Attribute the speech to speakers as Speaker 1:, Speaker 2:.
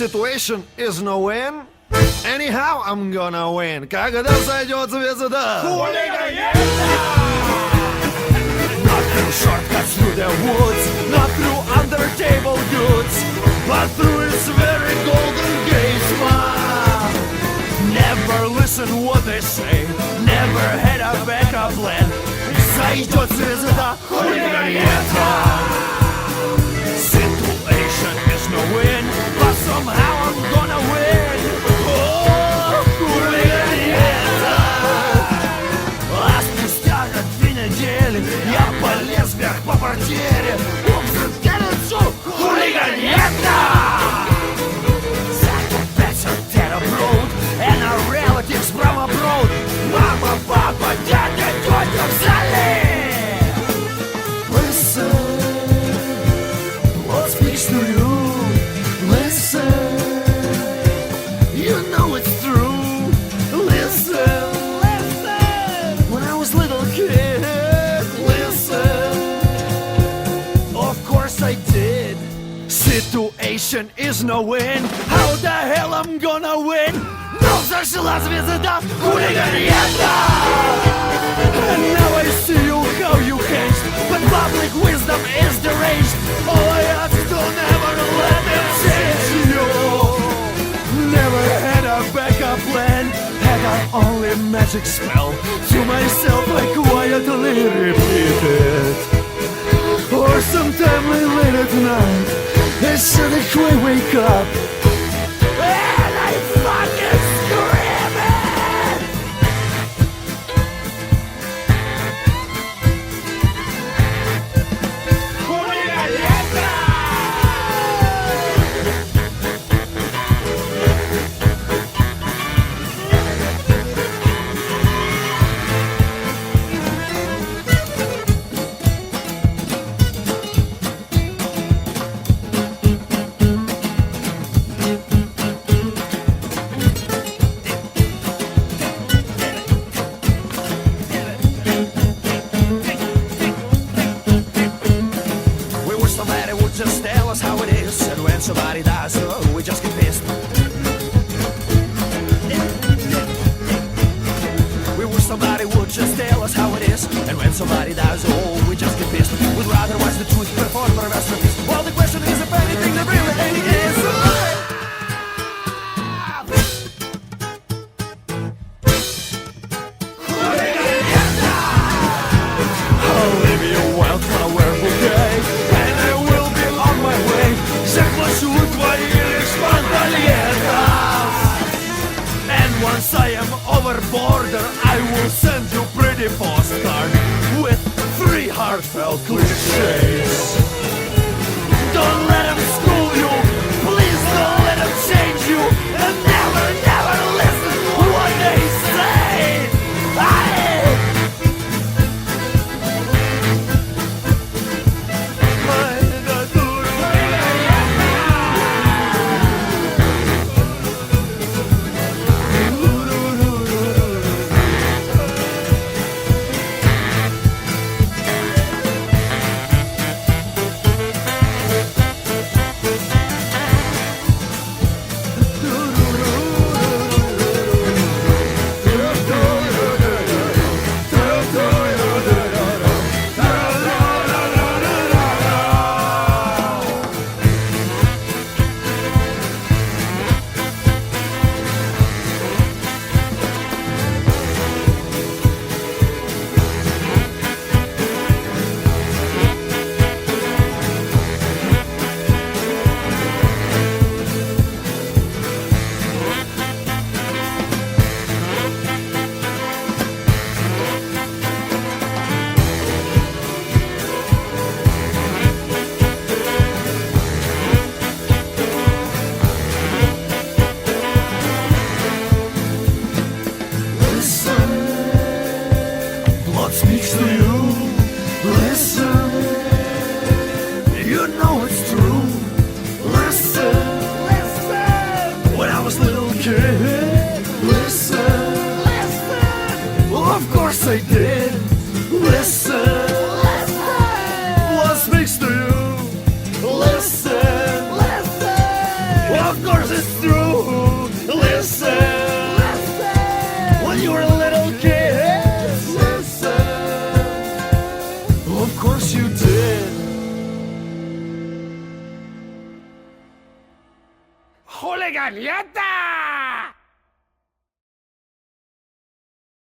Speaker 1: situation is no win. Anyhow, I'm gonna win. Когда сойдет звезда. Not through shortcuts through the woods, not through under-table goods, but through its very golden gates, man. Never listen what they say, never had a backup plan. Сойдет звезда, хулиганьета. Situation is no win, but somehow I'm gonna win. Oh, хулиганьета. А спустя 2 недели я полез вверх по портьере. Хулиганьета! Second better dead abroad, and our relatives from abroad. Mama, papa, дядя, тетя в зале. Listen, what speaks to you? Listen, you know it's true. Listen, listen. When I was little kid, listen. Of course I did. Situation is no win. How the hell I'm gonna win? Но зашла звезда, хулиганьета. And now I see you how you changed, but public wisdom is deranged. Oh, I ask to never let it change you. Never had a backup plan, had I only magic spell. To myself I quietly repeat it. Or sometime late at night, I suddenly wake up and I fucking scream it. Хулиганьета! Just tell us how it is, and when somebody dies, oh, we just get pissed. We wish somebody would just tell us how it is, and when somebody dies, oh, we just get pissed. We'd rather watch the truth perform our masterpiece. Well, the question is if anything that really any is. I'll leave you a wildflower bouquet, and I will be on my way. Захвачу твои лишь панталеtas. And once I am over border, I will send you pretty postcard with 3 heartfelt cliches. Don't let them school you, please don't let them change you, and never, never listen to what they say. I did. Listen, what speaks to you? Listen, what Of course it's true. Listen, when you were a little kid. Listen, of course you did.
Speaker 2: ¡Hooliganieta!